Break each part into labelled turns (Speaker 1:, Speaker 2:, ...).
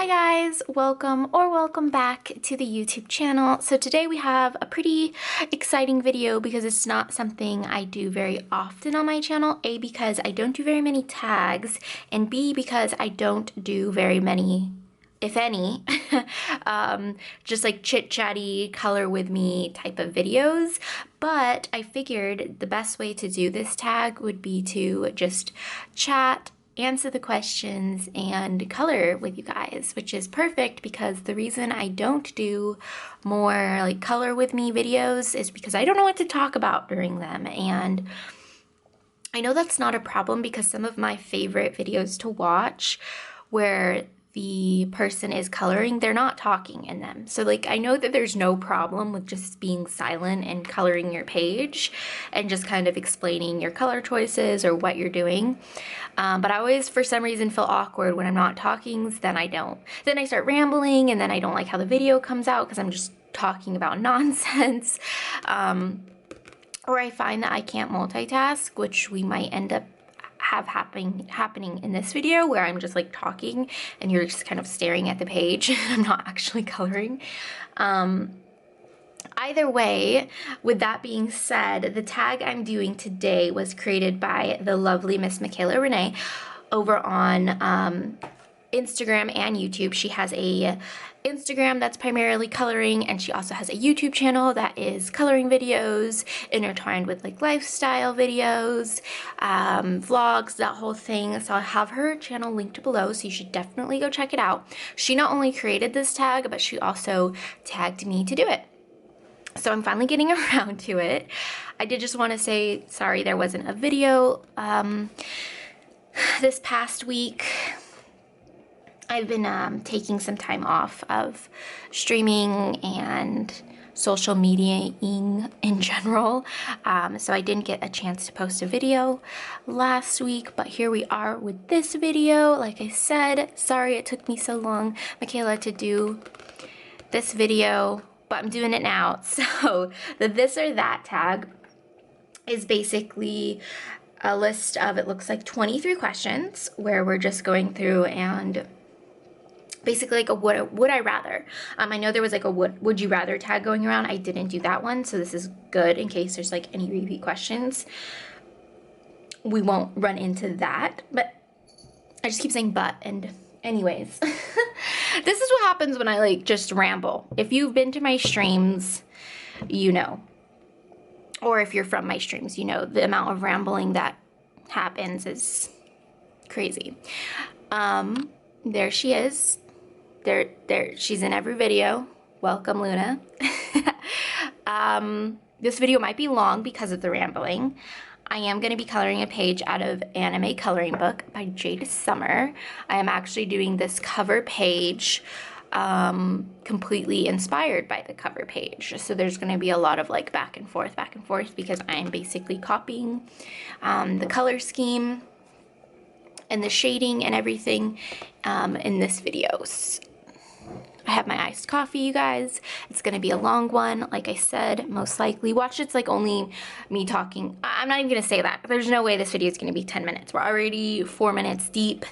Speaker 1: Hi guys, welcome back to the YouTube channel. So today we have a pretty exciting video because it's not something I do very often on my channel. A, because I don't do very many tags, and B, because I don't do very many, if any, just like chit-chatty, color with me type of videos. But I figured the best way to do this tag would be to just chat, answer the questions, and color with you guys, which is perfect because the reason I don't do more like color with me videos is because I don't know what to talk about during them. And I know that's not a problem because some of my favorite videos to watch where the person is coloring, they're not talking in them. So like, I know that there's no problem with just being silent and coloring your page and just kind of explaining your color choices or what you're doing. But I always, for some reason, feel awkward when I'm not talking, so then I don't. Then I start rambling, and then I don't like how the video comes out because I'm just talking about nonsense. Or I find that I can't multitask, which we might end up happening in this video, where I'm just like talking and you're just kind of staring at the page and I'm not actually coloring. Either way, with that being said, the tag I'm doing today was created by the lovely Miss Michaela Renee over on Instagram and YouTube. She has a Instagram that's primarily coloring, and she also has a YouTube channel that is coloring videos intertwined with like lifestyle videos, vlogs, that whole thing. So I'll have her channel linked below, so you should definitely go check it out. She not only created this tag, but she also tagged me to do it. So I'm finally getting around to it. I did just want to say sorry there wasn't a video this past week. I've been taking some time off of streaming and social media-ing in general, so I didn't get a chance to post a video last week, but here we are with this video. Like I said, sorry it took me so long, Michaela, to do this video, but I'm doing it now. So the this or that tag is basically a list of, it looks like 23 questions where we're just going through and basically like a would I rather. I know there was like a would you rather tag going around. I didn't do that one, so this is good in case there's like any repeat questions. We won't run into that, but I just keep saying but, and anyways. This is what happens when I like just ramble. If you've been to my streams, you know, or if you're from my streams, you know the amount of rambling that happens is crazy. There she is. There, she's in every video. Welcome, Luna. This video might be long because of the rambling. I am going to be coloring a page out of Anime Coloring Book by Jade Summer. I am actually doing this cover page completely inspired by the cover page. So there's going to be a lot of like back and forth because I am basically copying the color scheme and the shading and everything in this video. I have my iced coffee, you guys. It's gonna be a long one, like I said, most likely. Watch, it's like only me talking. I'm not even gonna say that. There's no way this video is gonna be 10 minutes. We're already 4 minutes deep.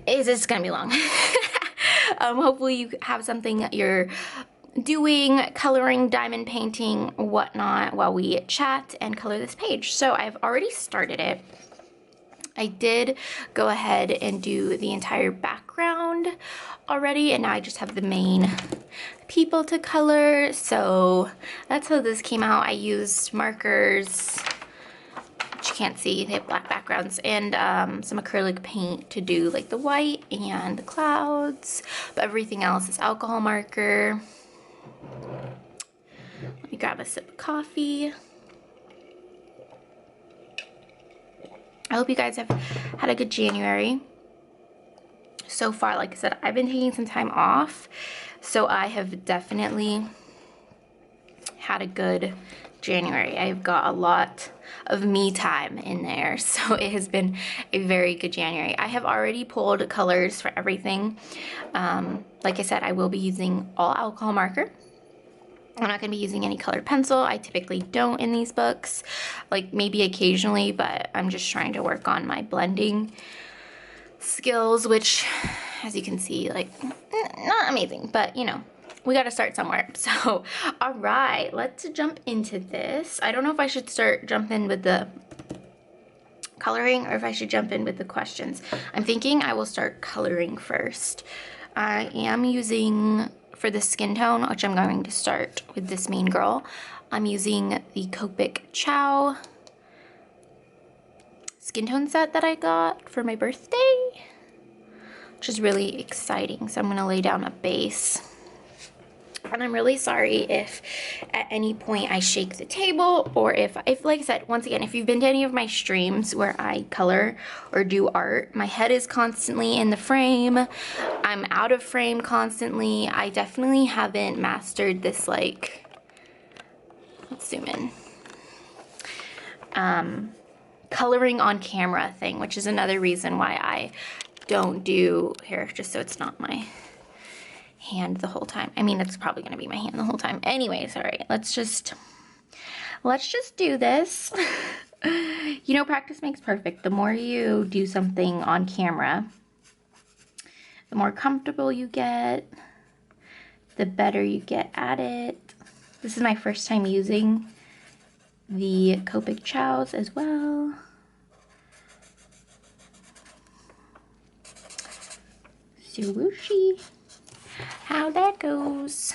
Speaker 1: It's gonna be long. Hopefully you have something that you're doing, coloring, diamond painting, whatnot, while we chat and color this page. So I've already started it. I did go ahead and do the entire background already, and now I just have the main people to color. So that's how this came out. I used markers, which you can't see, they have black backgrounds, and some acrylic paint to do like the white and the clouds, but everything else is alcohol marker. Let me grab a sip of coffee. I hope you guys have had a good January so far. Like I said, I've been taking some time off, so I have definitely had a good January. I've got a lot of me time in there, so it has been a very good January. I have already pulled colors for everything. Like I said, I will be using all alcohol marker. I'm not going to be using any colored pencil. I typically don't in these books, like maybe occasionally, but I'm just trying to work on my blending skills, which as you can see, like, not amazing, but you know, we got to start somewhere. So, all right, let's jump into this. I don't know if I should jump in with the coloring or if I should jump in with the questions. I'm thinking I will start coloring first. I am using, for the skin tone, which I'm going to start with this main girl, I'm using the Copic Chow skin tone set that I got for my birthday, which is really exciting. So I'm gonna lay down a base. And I'm really sorry if at any point I shake the table, or if like I said, once again, if you've been to any of my streams where I color or do art, my head is constantly in the frame. I'm out of frame constantly. I definitely haven't mastered this, like, let's zoom in, coloring on camera thing, which is another reason why I don't do here, just so it's not my hand the whole time. I mean, it's probably gonna be my hand the whole time. Anyways, all right, let's just do this. You know, practice makes perfect. The more you do something on camera, the more comfortable you get, the better you get at it. This is my first time using the Copic Chows as well. So whooshy. How that goes.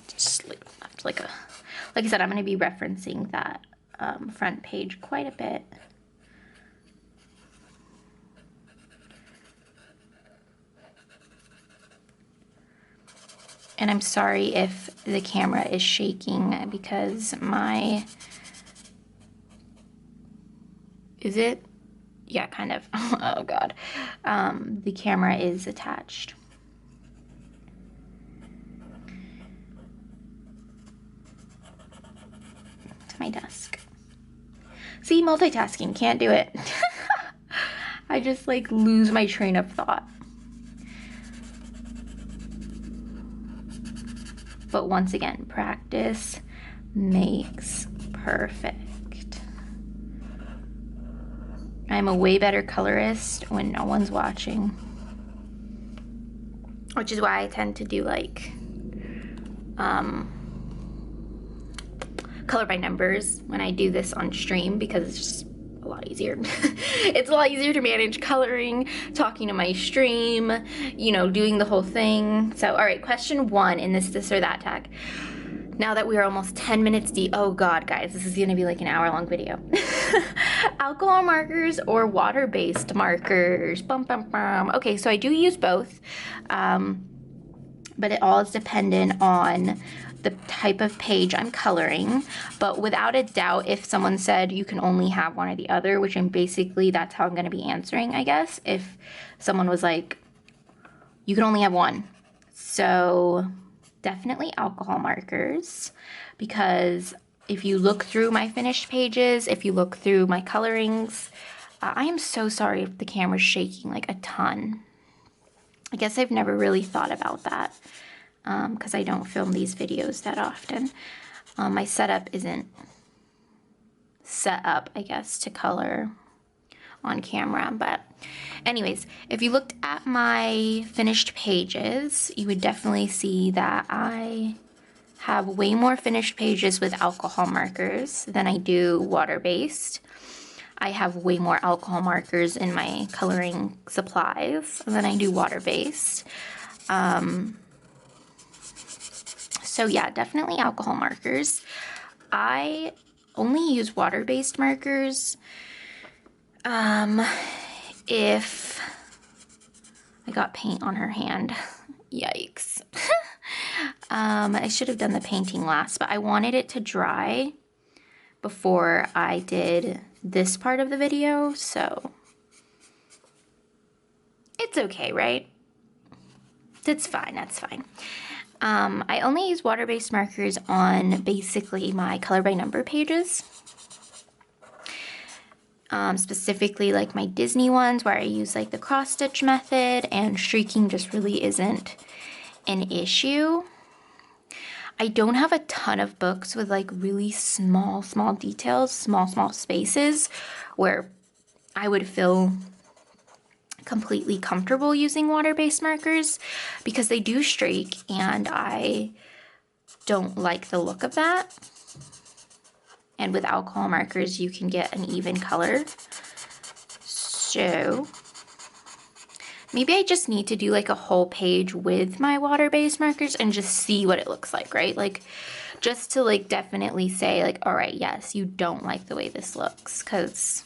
Speaker 1: Just like I said, I'm going to be referencing that front page quite a bit. And I'm sorry if the camera is shaking because is it? Yeah, kind of. Oh God. The camera is attached. My desk. See, multitasking, can't do it. I just like lose my train of thought. But once again, practice makes perfect. I'm a way better colorist when no one's watching, which is why I tend to do like color by numbers when I do this on stream, because it's just a lot easier. It's a lot easier to manage coloring, talking to my stream, you know, doing the whole thing. So, all right, question 1 in this or that tag. Now that we are almost 10 minutes deep, oh God, guys, this is gonna be like an hour-long video. Alcohol markers or water-based markers? Bum, bum, bum. Okay, so I do use both, but it all is dependent on the type of page I'm coloring. But without a doubt, if someone said you can only have one or the other, which I'm basically, that's how I'm gonna be answering, I guess. If someone was like, you can only have one. So definitely alcohol markers, because if you look through my finished pages, if you look through my colorings, I am so sorry if the camera's shaking like a ton. I guess I've never really thought about that. Because I don't film these videos that often. My setup isn't set up, I guess, to color on camera. But anyways, if you looked at my finished pages, you would definitely see that I have way more finished pages with alcohol markers than I do water-based. I have way more alcohol markers in my coloring supplies than I do water-based. So yeah, definitely alcohol markers. I only use water-based markers if I got paint on her hand. Yikes. I should have done the painting last, but I wanted it to dry before I did this part of the video, so it's okay, right? That's fine, that's fine. I only use water-based markers on basically my color by number pages. Specifically like my Disney ones where I use like the cross stitch method, and streaking just really isn't an issue. I don't have a ton of books with like really small details, small spaces where I would fill completely comfortable using water-based markers because they do streak and I don't like the look of that. And with alcohol markers, you can get an even color. So maybe I just need to do like a whole page with my water-based markers and just see what it looks like, right? Like just to like definitely say like, all right, yes, you don't like the way this looks, because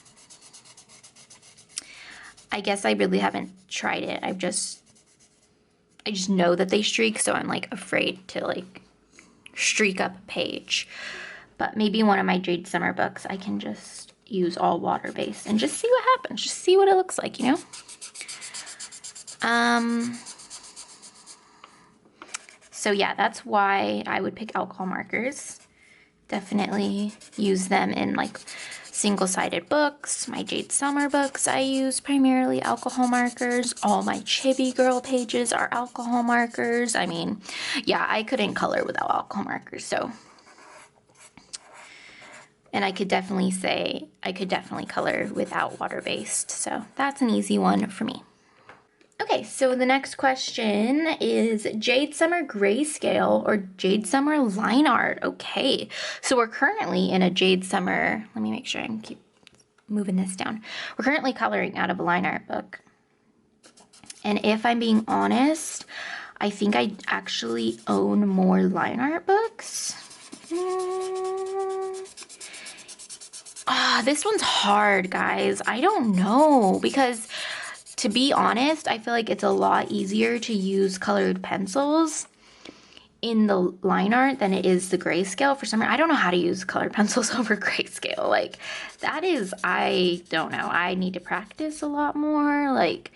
Speaker 1: I guess I really haven't tried it. I just know that they streak, so I'm like afraid to like streak up a page. But maybe one of my Jade Summer books I can just use all water-based and just see what happens. Just see what it looks like, you know? So yeah, that's why I would pick alcohol markers. Definitely use them in like single-sided books. My Jade Summer books, I use primarily alcohol markers. All my Chibi Girl pages are alcohol markers. I mean, yeah, I couldn't color without alcohol markers, so. And I could definitely say, I could definitely color without water-based, so that's an easy one for me. Okay, so the next question is Jade Summer Grayscale or Jade Summer Line Art. Okay, so we're currently in a Jade Summer, let me make sure I can keep moving this down. We're currently coloring out of a line art book. And if I'm being honest, I think I actually own more line art books. This one's hard, guys. I don't know, because to be honest, I feel like it's a lot easier to use colored pencils in the line art than it is the grayscale. For some reason, I don't know how to use colored pencils over grayscale. Like, that is, I don't know. I need to practice a lot more. Like,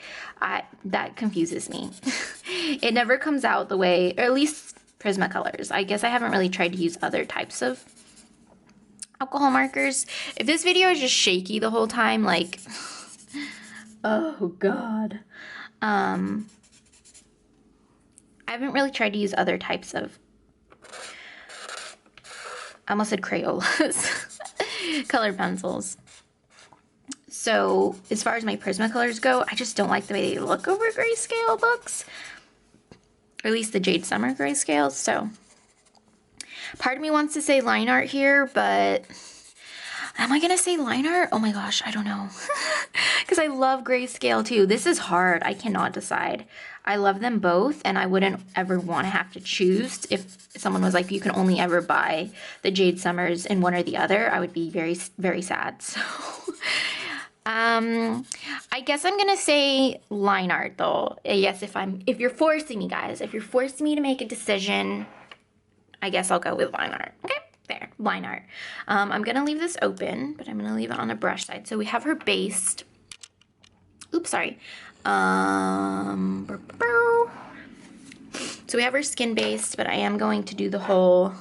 Speaker 1: that confuses me. It never comes out the way, or at least Prismacolors. I guess I haven't really tried to use other types of alcohol markers. If this video is just shaky the whole time, like, oh God. I haven't really tried to use other types of, I almost said Crayolas, colored pencils. So as far as my Prismacolors go, I just don't like the way they look over grayscale books, or at least the Jade Summer grayscales. So part of me wants to say line art here, but am I gonna say line art? Oh my gosh, I don't know. Because I love grayscale too. This is hard. I cannot decide. I love them both, and I wouldn't ever want to have to choose. If someone was like, you can only ever buy the Jade Summers in one or the other, I would be very, very sad. So, I guess I'm gonna say line art though. Yes, if you're forcing me, guys, if you're forcing me to make a decision, I guess I'll go with line art. Okay. There, line art. I'm gonna leave this open, but I'm gonna leave it on the brush side. So we have her based. Oops, sorry. So we have her skin based, but I am going to do the whole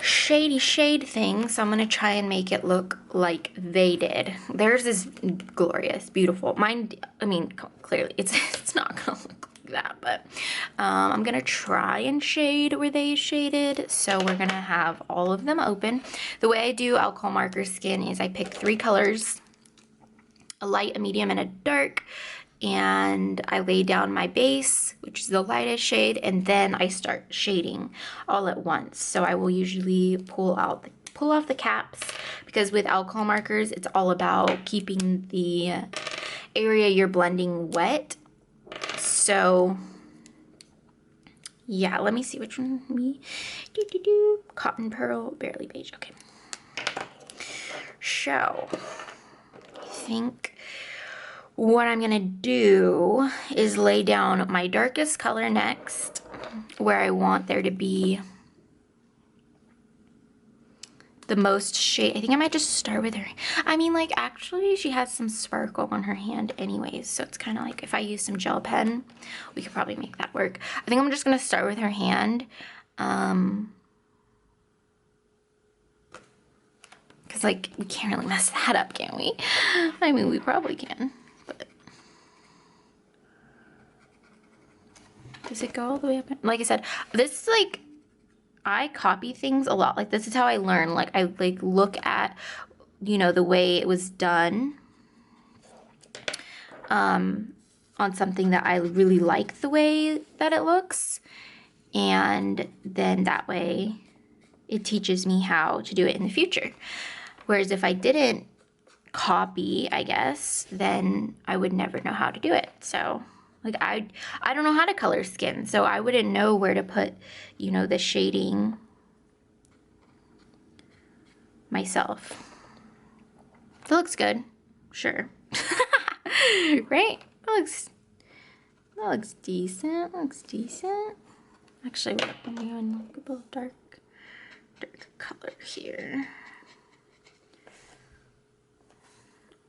Speaker 1: shady shade thing. So I'm gonna try and make it look like they did. Theirs is glorious, beautiful. Mine, I mean, clearly it's not gonna look that, but I'm gonna try and shade where they shaded. So we're gonna have all of them open. The way I do alcohol marker skin is I pick 3 colors, a light, a medium, and a dark, and I lay down my base, which is the lightest shade, and then I start shading all at once. So I will usually pull off the caps, because with alcohol markers it's all about keeping the area you're blending wet. So yeah, let me see which one we Cotton Pearl, Barely Beige. Okay, so I think what I'm gonna do is lay down my darkest color next, where I want there to be the most shade. I think I might just start with her. I mean, like, actually she has some sparkle on her hand anyways, so it's kind of like if I use some gel pen, we could probably make that work. I think I'm just gonna start with her hand, because like we can't really mess that up, can we? I mean, we probably can, but does it go all the way up? Like I said, this is like, I copy things a lot. Like, this is how I learn. Like, I like look at, you know, the way it was done on something that I really like the way that it looks. And then that way it teaches me how to do it in the future. Whereas if I didn't copy, I guess, then I would never know how to do it. So like I don't know how to color skin, so I wouldn't know where to put, you know, the shading myself. It looks good, sure. Right? That looks decent. Looks decent. Actually, I'm doing a little dark color here.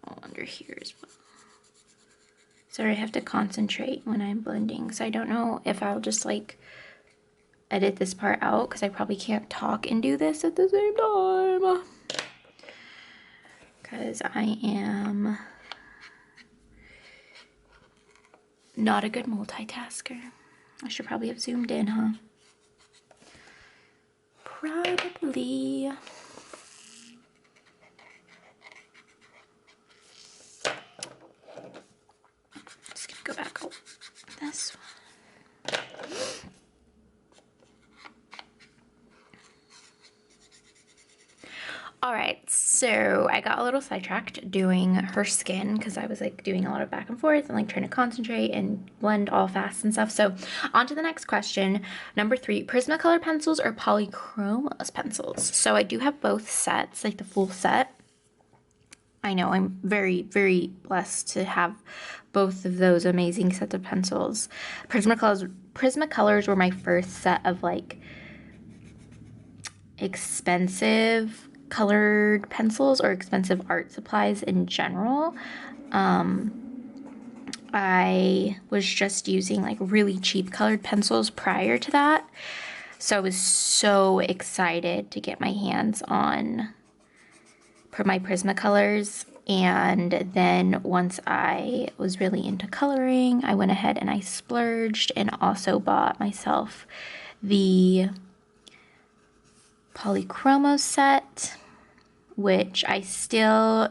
Speaker 1: Oh, under here as well. Sorry, I have to concentrate when I'm blending, so I don't know if I'll just like edit this part out because I probably can't talk and do this at the same time. Because I am not a good multitasker. I should probably have zoomed in, huh? Probably. Just gonna go back over this one. Alright, so I got a little sidetracked doing her skin because I was like doing a lot of back and forth and like trying to concentrate and blend all fast and stuff. So on to the next question. Number 3, Prismacolor pencils or polychromos pencils? So I do have both sets, like the full set. I know I'm very, very blessed to have both of those amazing sets of pencils. Prismacolors were my first set of like expensive colored pencils or expensive art supplies in general. I was just using like really cheap colored pencils prior to that. So I was so excited to get my hands on my Prismacolors. And then once I was really into coloring, I went ahead and I splurged and also bought myself the Polychromos set, which I still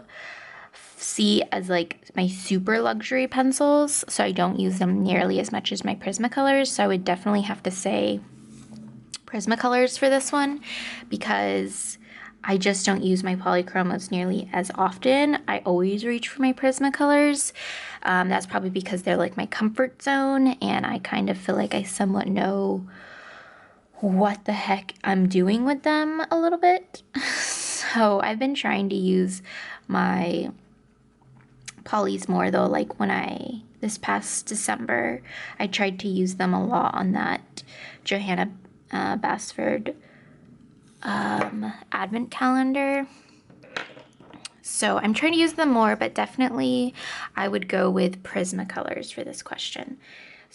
Speaker 1: see as like my super luxury pencils, so I don't use them nearly as much as my Prismacolors. So I would definitely have to say Prismacolors for this one because I just don't use my Polychromos nearly as often. I always reach for my Prismacolors. That's probably because they're like my comfort zone and I kind of feel like I somewhat know what the heck I'm doing with them a little bit. So I've been trying to use my polys more though. Like this past December, I tried to use them a lot on that Johanna Basford advent calendar. So I'm trying to use them more, but definitely I would go with Prismacolors for this question.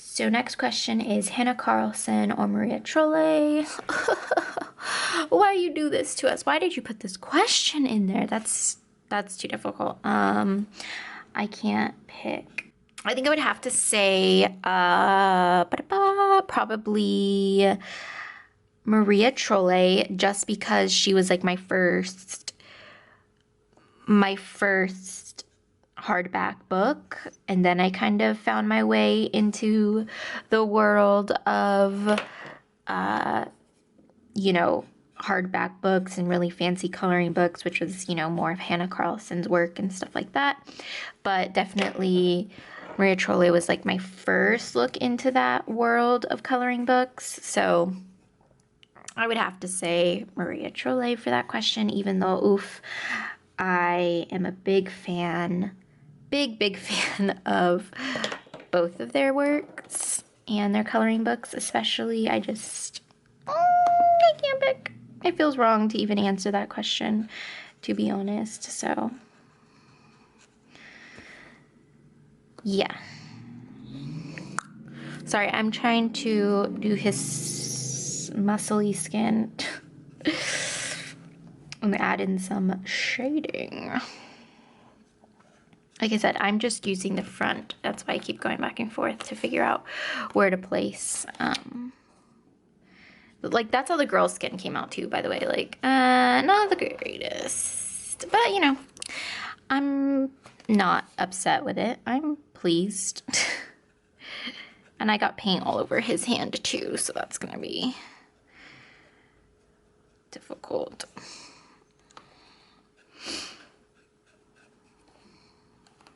Speaker 1: So next question is Hannah Carlson or Maria Trolle? Why you do this to us? Why did you put this question in there? That's too difficult. I can't pick. I think I would have to say probably Maria Trolle, just because she was like my first hardback book, and then I kind of found my way into the world of you know, hardback books and really fancy coloring books, which was, you know, more of Hannah Carlson's work and stuff like that. But definitely Maria Trolle was like my first look into that world of coloring books. So I would have to say Maria Trolle for that question, even though, oof, I am a big fan of both of their works and their coloring books, especially. I can't pick. It feels wrong to even answer that question, to be honest. So, yeah. Sorry, I'm trying to do his muscly skin and add in some shading. Like I said, I'm just using the front. That's why I keep going back and forth to figure out where to place. But like, that's how the girl skin came out too, by the way. Like, not the greatest. But, you know, I'm not upset with it. I'm pleased. And I got paint all over his hand too, so that's gonna be difficult.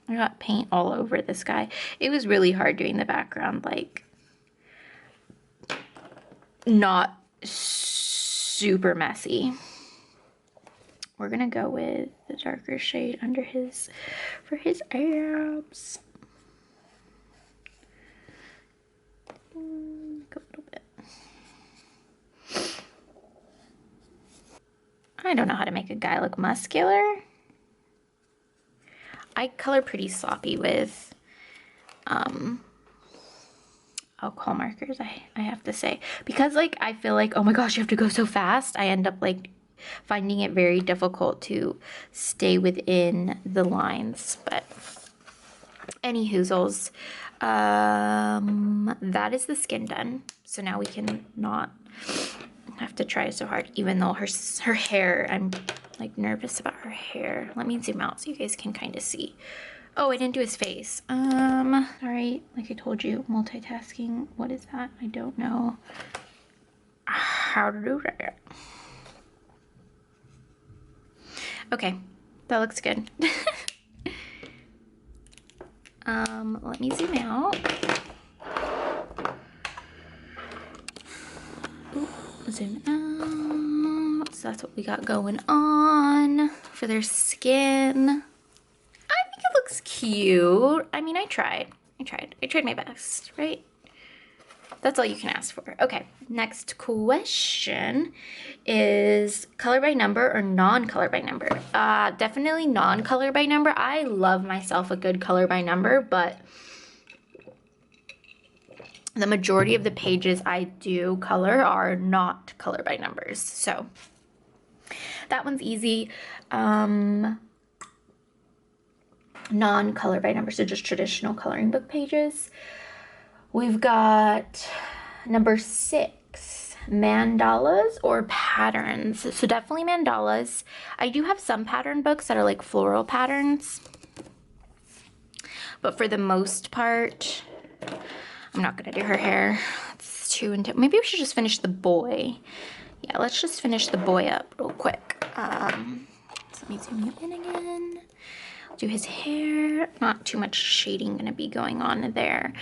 Speaker 1: I got paint all over this guy. It was really hard doing the background, like, not super messy. We're gonna go with the darker shade under his, for his abs. Go a little bit. I don't know how to make a guy look muscular. I color pretty sloppy with alcohol markers, I have to say. Because, like, I feel like, oh my gosh, you have to go so fast. I end up, like, finding it very difficult to stay within the lines. But any hoozles, that is the skin done. So now we can not have to try so hard, even though her hair, I'm like nervous about her hair. Let me zoom out so you guys can kind of see. Oh, I didn't do his face. All right, like I told you, multitasking. What is that? I don't know how to do that. Okay, that looks good. Let me zoom out. Ooh, zoom out. So that's what we got going on for their skin. I think it looks cute. I mean, I tried my best, right? That's all you can ask for. Okay, next question is color by number or non-color by number? Definitely non-color by number. I love myself a good color by number, but the majority of the pages I do color are not color by numbers. So that one's easy. Non-color by number, so just traditional coloring book pages. We've got number 6, mandalas or patterns. So definitely mandalas. I do have some pattern books that are like floral patterns, but for the most part, I'm not gonna do her hair. It's too intense. Maybe we should just finish the boy. Yeah, let's just finish the boy up real quick. So let me zoom you in again. Do his hair. Not too much shading gonna be going on there.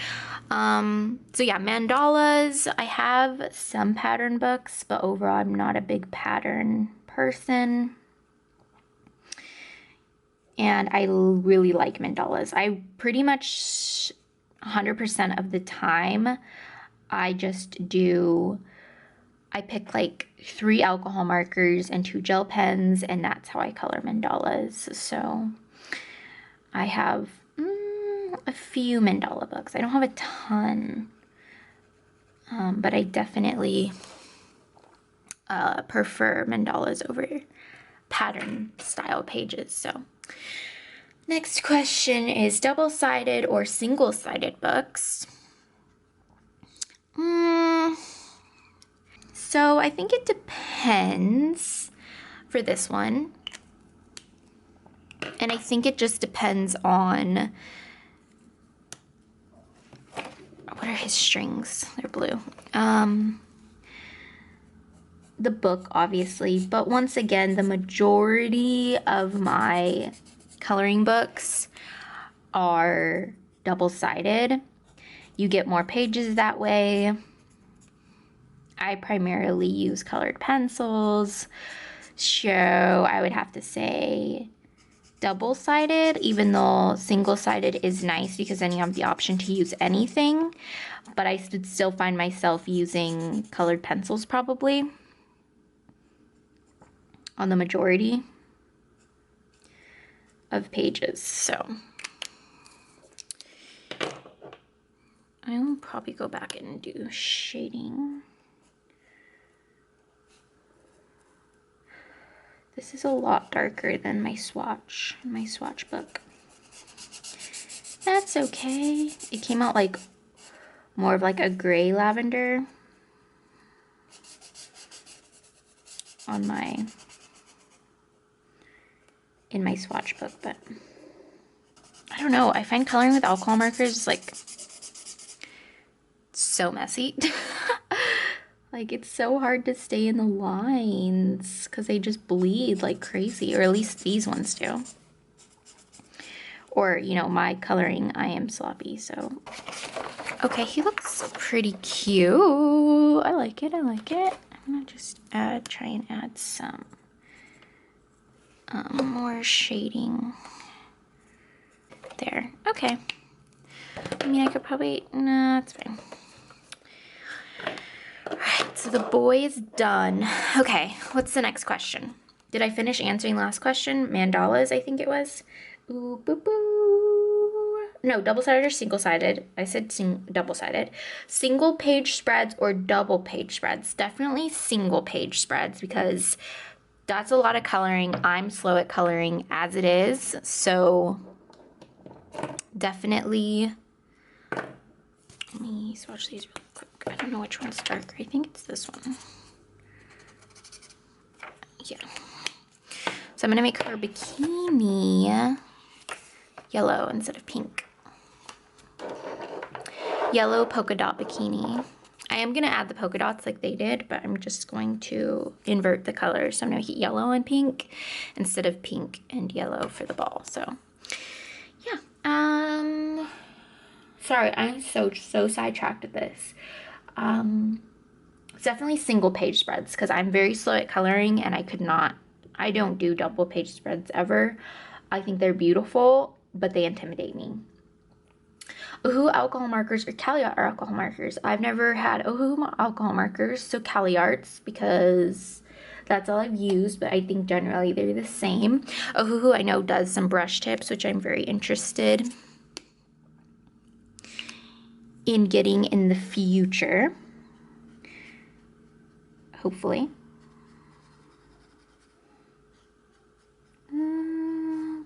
Speaker 1: So yeah, mandalas. I have some pattern books, but overall I'm not a big pattern person. And I really like mandalas. I pretty much 100% of the time, I pick like 3 alcohol markers and 2 gel pens, and that's how I color mandalas. So I have a few mandala books. I don't have a ton, but I definitely prefer mandalas over pattern style pages. So next question is double-sided or single-sided books. So I think it depends for this one. And I think it just depends on, what are his strings? They're blue. The book, obviously, but once again, the majority of my coloring books are double-sided. You get more pages that way. I primarily use colored pencils, so I would have to say double-sided, even though single-sided is nice because then you have the option to use anything, but I would still find myself using colored pencils probably on the majority of pages. So I'll probably go back and do shading. This is a lot darker than my swatch book. That's okay. It came out like more of like a gray lavender on in my swatch book, but I don't know, I find coloring with alcohol markers like so messy. Like it's so hard to stay in the lines because they just bleed like crazy, or at least these ones do. Or, you know, my coloring, I am sloppy, so. Okay, he looks pretty cute. I like it, I like it. I'm gonna just try and add some more shading there. Okay. I mean, I could probably, nah, it's fine. All right, so the boy is done. Okay, what's the next question? Did I finish answering last question? Mandalas, I think it was. Ooh, boo, boo. No, double-sided or single-sided? I said double-sided. Single page spreads or double page spreads? Definitely single page spreads because that's a lot of coloring. I'm slow at coloring as it is, so definitely. Let me swatch these really quick. I don't know which one's darker. I think it's this one. Yeah. So I'm gonna make her bikini yellow instead of pink. Yellow polka dot bikini. I am gonna add the polka dots like they did, but I'm just going to invert the colors. So I'm gonna make it yellow and pink instead of pink and yellow for the ball. So yeah. Sorry, I'm so sidetracked at this. It's definitely single page spreads because I'm very slow at coloring and I don't do double page spreads ever. I think they're beautiful, but they intimidate me. Ohu alcohol markers or Cali Art alcohol markers. I've never had Ohu alcohol markers, so Cali Arts because that's all I've used, but I think generally they're the same. Ohuhu I know does some brush tips, which I'm very interested in getting in the future, hopefully.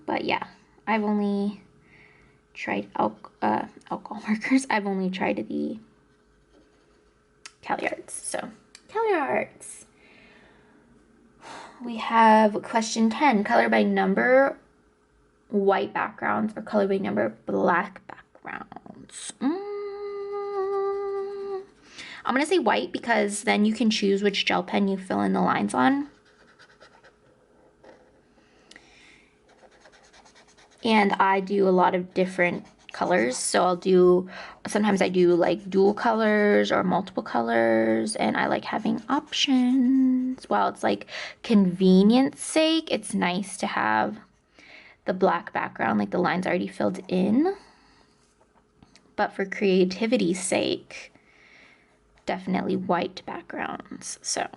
Speaker 1: But yeah, I've only tried alcohol markers. I've only tried the Cali Arts. So Cali Arts. We have question 10, color by number, white backgrounds, or color by number, black backgrounds. I'm gonna say white because then you can choose which gel pen you fill in the lines on. And I do a lot of different colors, so sometimes I do like dual colors or multiple colors, and I like having options. While it's like convenience sake, it's nice to have the black background, like the lines already filled in. But for creativity's sake, definitely white backgrounds. So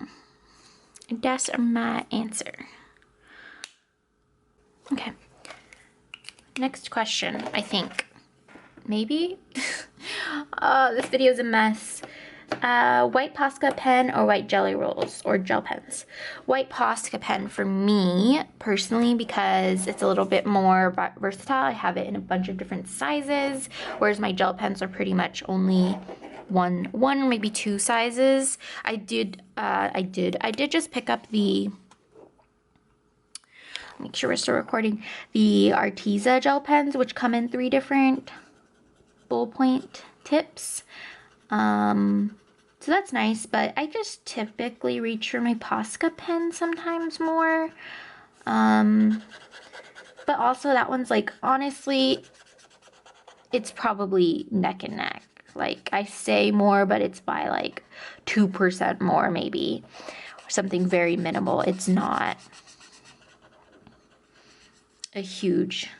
Speaker 1: that's my answer. Okay. Next question, I think. Maybe? This video is a mess. White Posca pen or white jelly rolls or gel pens? White Posca pen for me, personally, because it's a little bit more versatile. I have it in a bunch of different sizes, whereas my gel pens are pretty much only one or maybe two sizes. I did just pick up the, make sure we're still recording, the Arteza gel pens, which come in 3 different ballpoint tips. So that's nice, but I just typically reach for my Posca pen sometimes more. But also that one's like, honestly, it's probably neck and neck. Like I say more, but it's by like 2% more maybe, or something very minimal. It's not a huge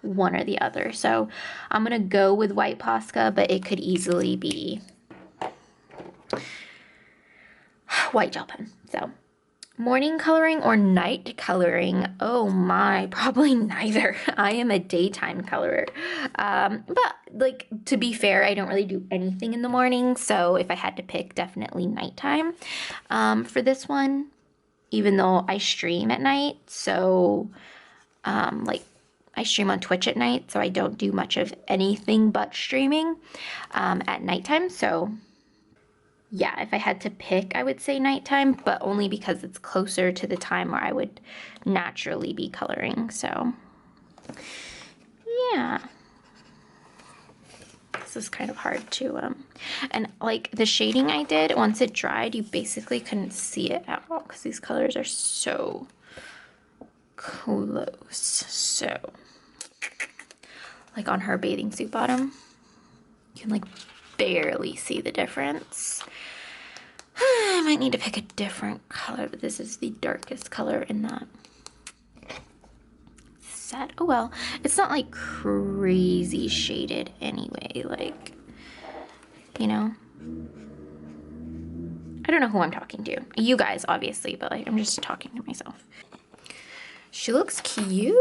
Speaker 1: one or the other. So I'm gonna go with white Posca, but it could easily be white gel pen. So morning coloring or night coloring? Oh my, probably neither. I am a daytime colorer. But like, to be fair, I don't really do anything in the morning. So if I had to pick, definitely nighttime. For this one, even though I stream at night, so like I stream on Twitch at night, so I don't do much of anything but streaming at nighttime. So yeah, if I had to pick, I would say nighttime, but only because it's closer to the time where I would naturally be coloring. So Yeah. This is kind of hard to, and like the shading I did, once it dried, you basically couldn't see it at all because these colors are so close. So, like on her bathing suit bottom, you can like barely see the difference. I might need to pick a different color, but this is the darkest color in that set. Oh well, it's not like crazy shaded anyway, like, you know. I don't know who I'm talking to. You guys, obviously, but like, I'm just talking to myself. She looks cute.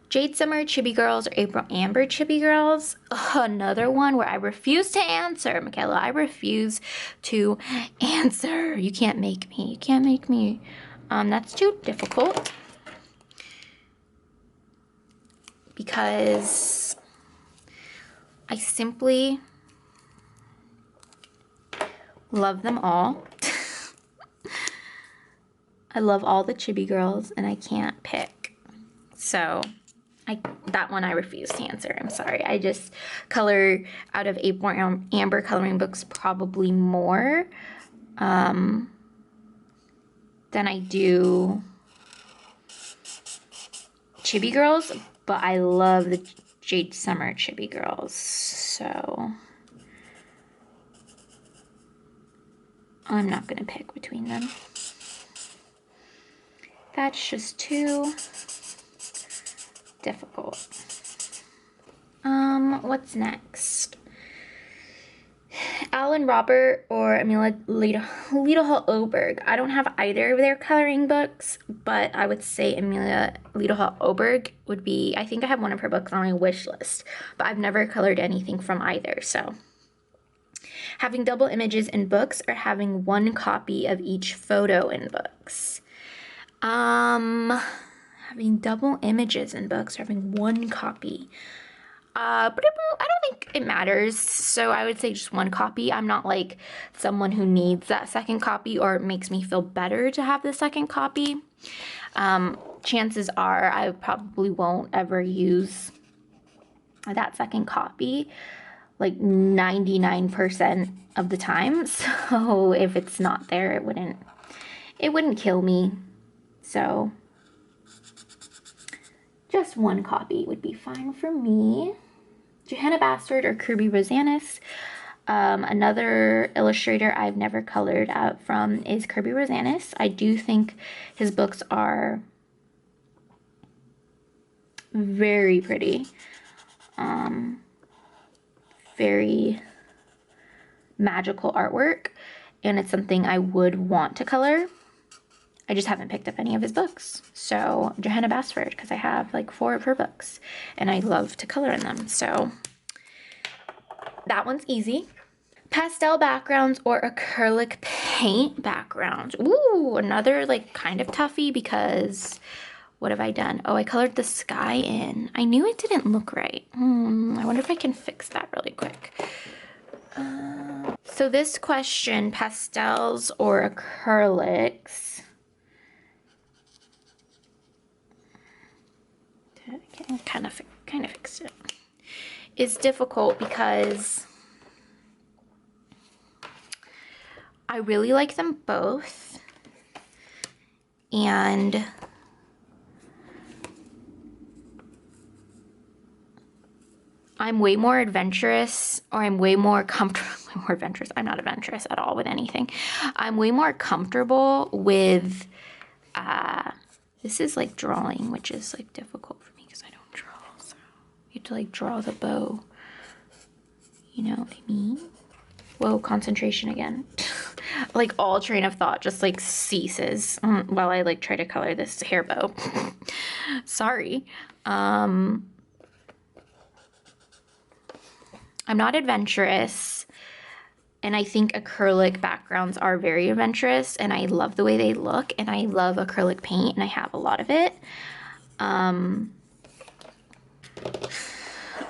Speaker 1: Jade Summer Chibi Girls or April Amber Chibi Girls. Another one where I refuse to answer. Michaela, I refuse to answer. You can't make me. You can't make me. That's too difficult. Because I simply love them all. I love all the Chibi Girls and I can't pick. So that one I refuse to answer. I'm sorry. I just color out of April Amber coloring books probably more than I do Chibi Girls, but I love the Jade Summer Chibi Girls, so I'm not gonna pick between them. That's just too difficult. What's next? Alan Robert or Amelia Liedel Oberg. I don't have either of their coloring books, but I would say Amelia Liedel Oberg would be, I think I have one of her books on my wish list, but I've never colored anything from either, so. Having double images in books or having one copy of each photo in books? Having double images in books or having one copy? I don't think it matters, so I would say just one copy. I'm not like someone who needs that second copy or it makes me feel better to have the second copy. Chances are I probably won't ever use that second copy, like 99% of the time. So if it's not there, it wouldn't kill me. So just one copy would be fine for me. Johanna Bastard or Kirby Rosanis. Another illustrator I've never colored out from is Kirby Rosanis. I do think his books are very pretty. Very magical artwork, and it's something I would want to color. I just haven't picked up any of his books. So Johanna Basford, because I have like 4 of her books and I love to color in them. So that one's easy. Pastel backgrounds or acrylic paint backgrounds. Ooh, another like kind of toughie because what have I done? Oh, I colored the sky in. I knew it didn't look right. I wonder if I can fix that really quick. So this question, pastels or acrylics. Kind of fixed it. Is difficult because I really like them both, and I'm way more adventurous, or I'm way more comfortable. More adventurous. I'm not adventurous at all with anything. I'm way more comfortable with. This is like drawing, which is like difficult for me because I don't draw. So you have to like draw the bow. You know what I mean? Whoa, concentration again. Like all train of thought just like ceases while I like try to color this hair bow. Sorry. I'm not adventurous, and I think acrylic backgrounds are very adventurous, and I love the way they look, and I love acrylic paint, and I have a lot of it.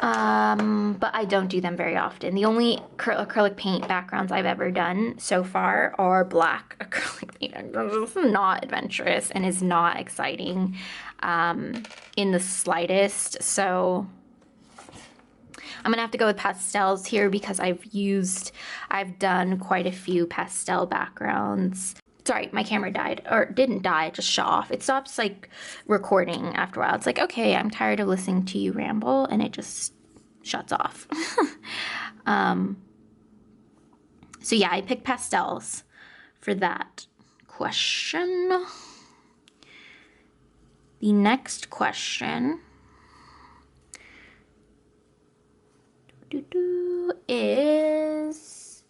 Speaker 1: but I don't do them very often. The only acrylic paint backgrounds I've ever done so far are black acrylic paint. This is not adventurous and is not exciting in the slightest. So I'm gonna have to go with pastels here because I've done quite a few pastel backgrounds. Sorry, my camera died, or didn't die, it just shut off. It stops like recording after a while. It's like, okay, I'm tired of listening to you ramble, and it just shuts off. So yeah, I picked pastels for that question. The next question is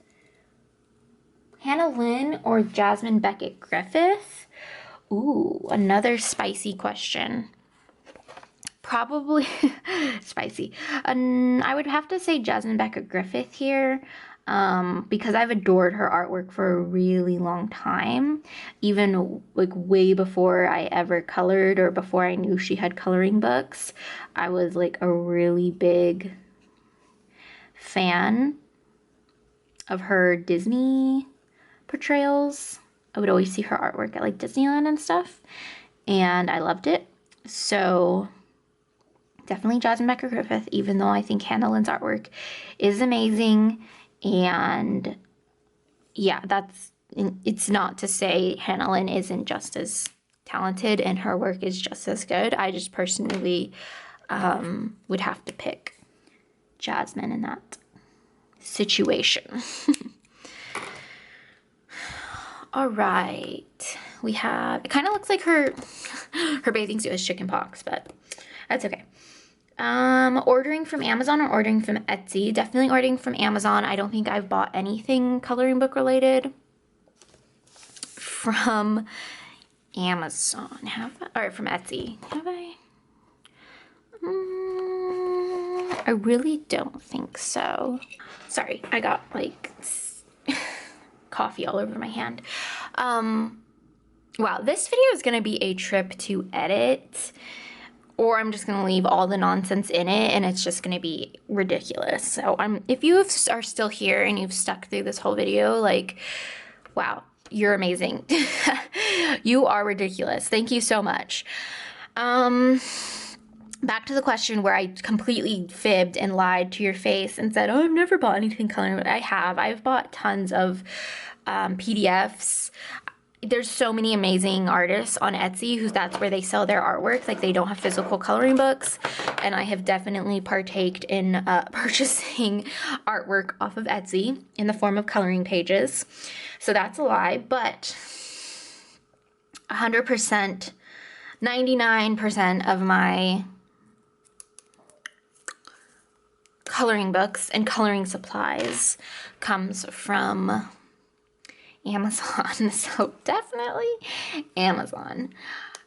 Speaker 1: Hannah Lynn or Jasmine Beckett Griffith? Ooh, another spicy question. Probably spicy. I would have to say Jasmine Beckett Griffith here because I've adored her artwork for a really long time, even like way before I ever colored or before I knew she had coloring books. I was like a really big fan of her Disney portrayals. I would always see her artwork at like Disneyland and stuff, and I loved it. So definitely Jasmine Beckett Griffith, even though I think Hannah Lynn's artwork is amazing. And yeah, it's not to say Hannah Lynn isn't just as talented and her work is just as good. I just personally would have to pick Jasmine in that situation. All right, we have, it kind of looks like her bathing suit has chicken pox, but that's okay. Ordering from Amazon or ordering from Etsy? Definitely ordering from Amazon. I don't think I've bought anything coloring book related from Amazon. Or from Etsy. Have I? I really don't think so. Sorry, I got like coffee all over my hand. Wow, this video is gonna be a trip to edit, or I'm just gonna leave all the nonsense in it and it's just gonna be ridiculous. So if you are still here and you've stuck through this whole video, like, wow, you're amazing. You are ridiculous. Thank you so much. Back to the question where I completely fibbed and lied to your face and said, oh, I've never bought anything coloring, but I have. I've bought tons of PDFs. There's so many amazing artists on Etsy that's where they sell their artwork. Like, they don't have physical coloring books, and I have definitely partaked in purchasing artwork off of Etsy in the form of coloring pages. So that's a lie, but 100%, 99% of my coloring books and coloring supplies comes from Amazon. So definitely Amazon.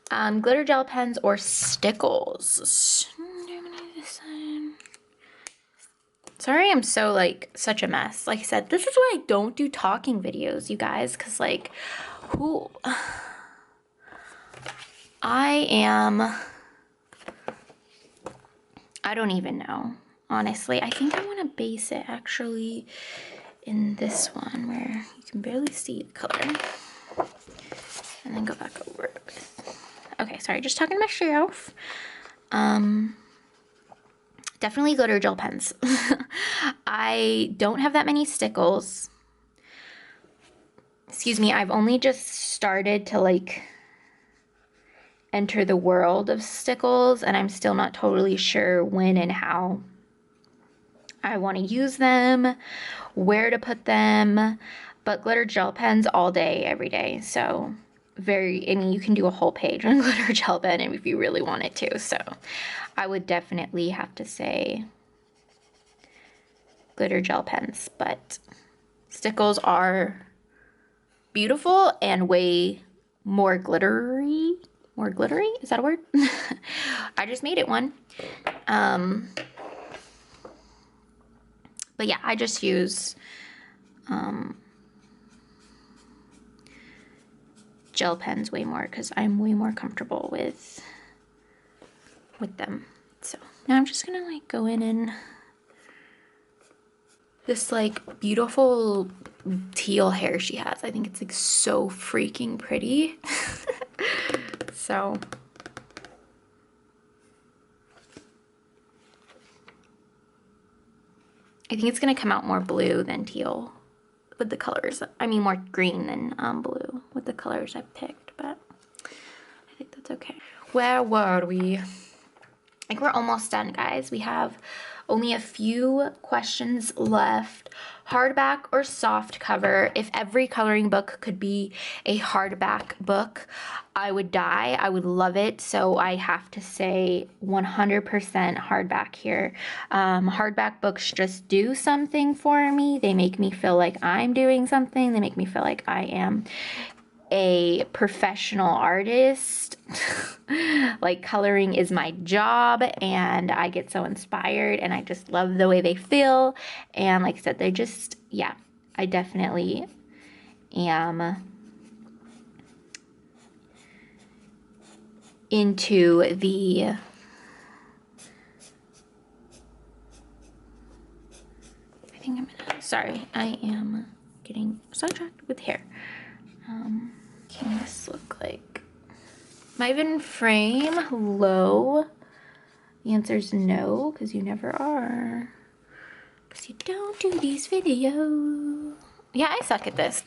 Speaker 1: Glitter gel pens or stickles? Sorry, I'm so like such a mess. Like I said, this is why I don't do talking videos, you guys, because like I don't even know. Honestly, I think I want to base it actually in this one where you can barely see the color. And then go back over it with, okay, sorry, just talking to myself. Definitely glitter gel pens. I don't have that many stickles. Excuse me, I've only just started to like enter the world of stickles, and I'm still not totally sure when and how I want to use them, where to put them, but glitter gel pens all day, every day. So I mean, you can do a whole page on glitter gel pen if you really wanted to. So I would definitely have to say glitter gel pens, but stickles are beautiful and way more glittery. More glittery? Is that a word? I just made it one. But yeah, I just use gel pens way more because I'm way more comfortable with them. So Now I'm just gonna like go in and this like beautiful teal hair she has. I think it's like so freaking pretty. So I think it's gonna come out more blue than teal with the colors. I mean more green than blue with the colors I picked, but I think that's okay. Where were we? I think we're almost done, guys. We have only a few questions left. Hardback or soft cover? If every coloring book could be a hardback book, I would die. I would love it. So I have to say 100% hardback here. Hardback books just do something for me. They make me feel like I'm doing something. They make me feel like I am a professional artist. Like coloring is my job and I get so inspired and I just love the way they feel. And like I said, they're just, yeah, I definitely am into the I think I'm gonna, sorry, I am getting sidetracked with hair. Can this look like? Am I even frame? Hello? The answer is no, because you never are. Because you don't do these videos. Yeah, I suck at this.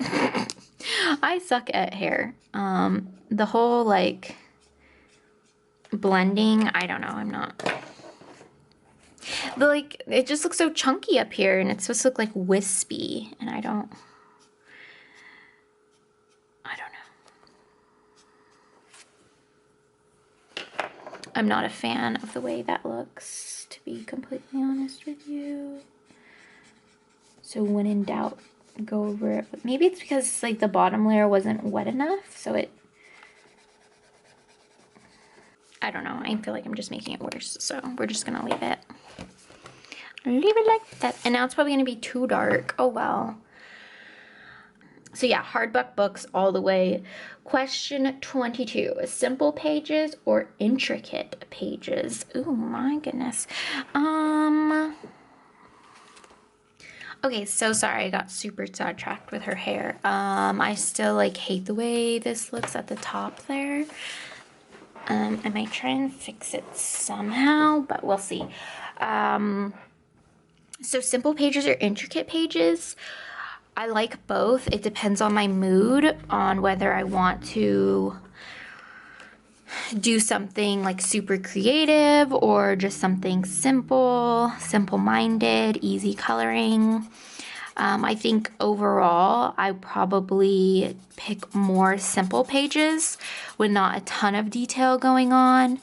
Speaker 1: I suck at hair. The whole like blending, I don't know, I'm not. The like, it just looks so chunky up here and it's supposed to look like wispy and I don't know. I'm not a fan of the way that looks, to be completely honest with you. So when in doubt, go over it. But maybe it's because like the bottom layer wasn't wet enough, so it, I don't know. I feel like I'm just making it worse, so we're just gonna leave it. Leave it like that. And now it's probably gonna be too dark. Oh well. So yeah, hardback books all the way. Question 22, simple pages or intricate pages? Oh my goodness. Okay, so sorry, I got super sidetracked with her hair. I still like hate the way this looks at the top there. I might try and fix it somehow, but we'll see. So simple pages or intricate pages? I like both. It depends on my mood, on whether I want to do something like super creative or just something simple, simple-minded, easy coloring. I think overall, I probably pick more simple pages with not a ton of detail going on.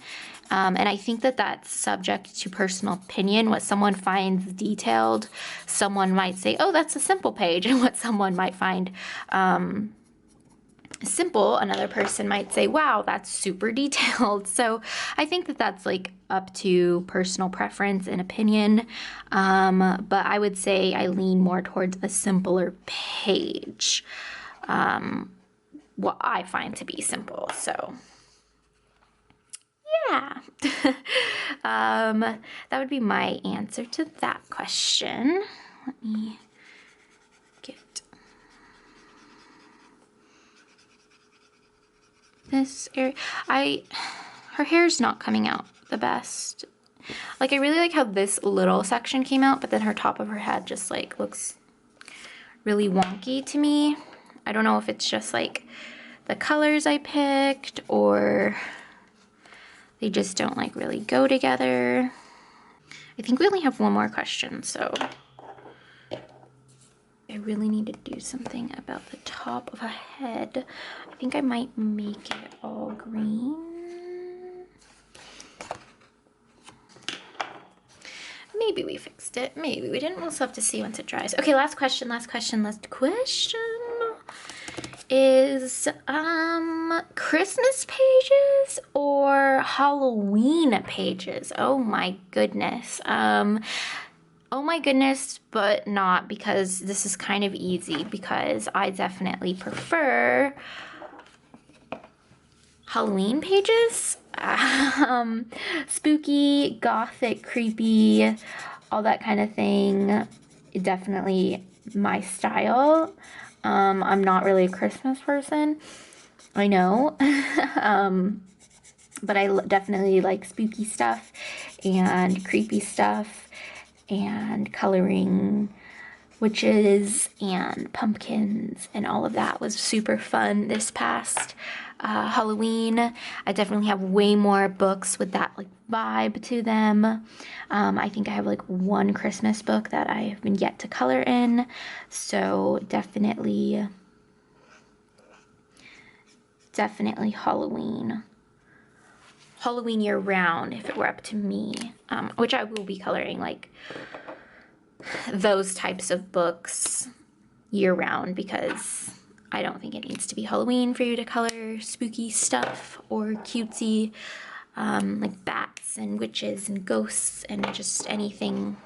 Speaker 1: And I think that that's subject to personal opinion. What someone finds detailed, someone might say, oh, that's a simple page. And what someone might find simple, another person might say, wow, that's super detailed. So I think that that's like up to personal preference and opinion. But I would say I lean more towards a simpler page. What I find to be simple. So yeah, that would be my answer to that question. Let me get this area. Her hair's not coming out the best. Like I really like how this little section came out, but then her top of her head just like looks really wonky to me. I don't know if it's just like the colors I picked or they just don't like really go together. I think we only have one more question, so I really need to do something about the top of her head. I think I might make it all green. Maybe we fixed it, maybe we didn't. We'll still have to see once it dries. Okay, last question. Is Christmas pages or Halloween pages? Oh my goodness. Oh my goodness, but not, because this is kind of easy, because I definitely prefer Halloween pages. spooky, gothic, creepy, all that kind of thing. Definitely my style. I'm not really a Christmas person, I know, but I definitely like spooky stuff and creepy stuff and coloring witches and pumpkins, and all of that was super fun this past Halloween. I definitely have way more books with that like vibe to them. I think I have like one Christmas book that I have been yet to color in, so definitely Halloween year round if it were up to me, which I will be coloring like those types of books year round, because I don't think it needs to be Halloween for you to color spooky stuff or cutesy, like bats and witches and ghosts and just anything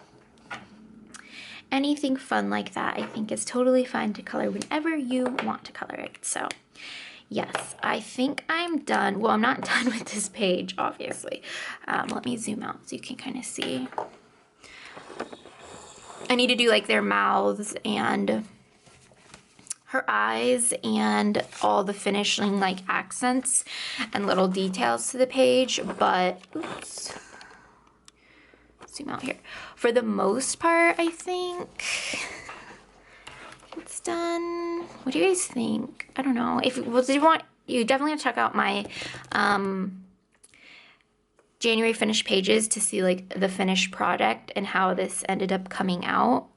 Speaker 1: fun like that. I think is totally fine to color whenever you want to color it. So yes, I think I'm done. Well, I'm not done with this page, obviously. Let me zoom out so you can kind of see. I need to do like their mouths and her eyes and all the finishing like accents and little details to the page, but oops, zoom out here. For the most part, I think it's done. What do you guys think? I don't know. If you definitely have to check out my January finished pages to see like the finished product and how this ended up coming out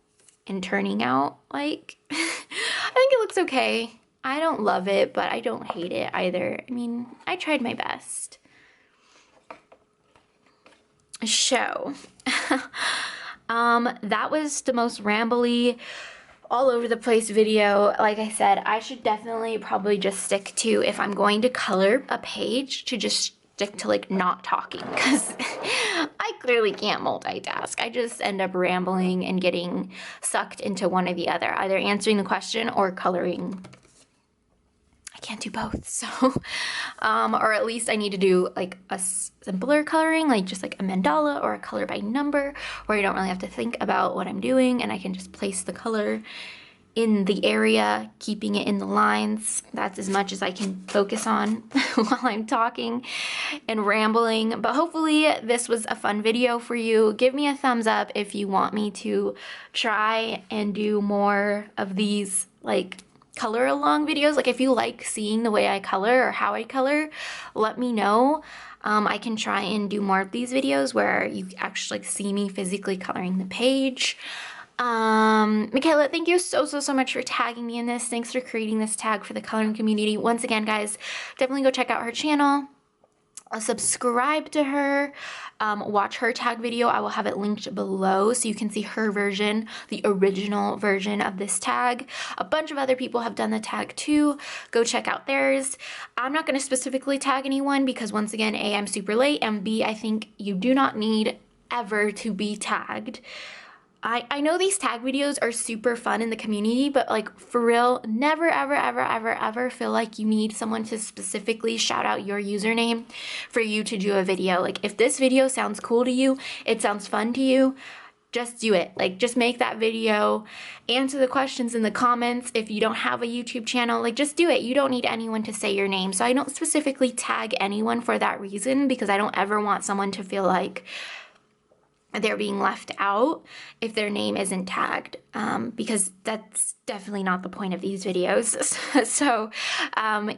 Speaker 1: and turning out. Like, I think it looks okay. I don't love it, but I don't hate it either. I mean, I tried my best. So, that was the most rambly, all over the place video. Like I said, I should definitely probably just stick to, if I'm going to color a page, to just stick to like not talking, because I clearly can't multitask. I just end up rambling and getting sucked into one or the other, either answering the question or coloring. I can't do both, so or at least I need to do like a simpler coloring, like just like a mandala or a color by number, where I don't really have to think about what I'm doing and I can just place the color in the area, keeping it in the lines. That's as much as I can focus on while I'm talking and rambling. But hopefully this was a fun video for you. Give me a thumbs up if you want me to try and do more of these like color along videos. Like if you like seeing the way I color or how I color, let me know. I can try and do more of these videos where you actually see me physically coloring the page. Michaela, thank you so much for tagging me in this. Thanks for creating this tag for the coloring community. Once again, guys, definitely go check out her channel. Subscribe to her. Watch her tag video. I will have it linked below so you can see her version, the original version of this tag. A bunch of other people have done the tag too. Go check out theirs. I'm not going to specifically tag anyone because, once again, A, I'm super late, and B, I think you do not need ever to be tagged. I know these tag videos are super fun in the community, but like for real, never ever feel like you need someone to specifically shout out your username for you to do a video. Like if this video sounds cool to you, it sounds fun to you, just do it. Like just make that video, answer the questions in the comments. If you don't have a YouTube channel, like just do it. You don't need anyone to say your name. So I don't specifically tag anyone for that reason, because I don't ever want someone to feel like they're being left out if their name isn't tagged, because that's definitely not the point of these videos. So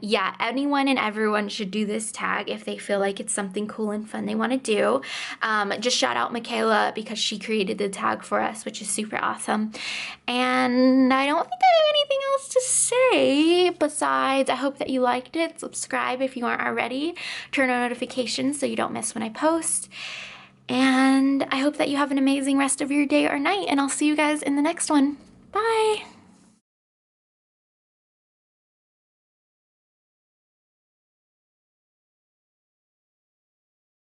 Speaker 1: yeah, anyone and everyone should do this tag if they feel like it's something cool and fun they want to do. Just shout out Michaela because she created the tag for us, which is super awesome. And I don't think I have anything else to say besides I hope that you liked it. Subscribe if you aren't already. Turn on notifications so you don't miss when I post. And I hope that you have an amazing rest of your day or night, and I'll see you guys in the next one. Bye!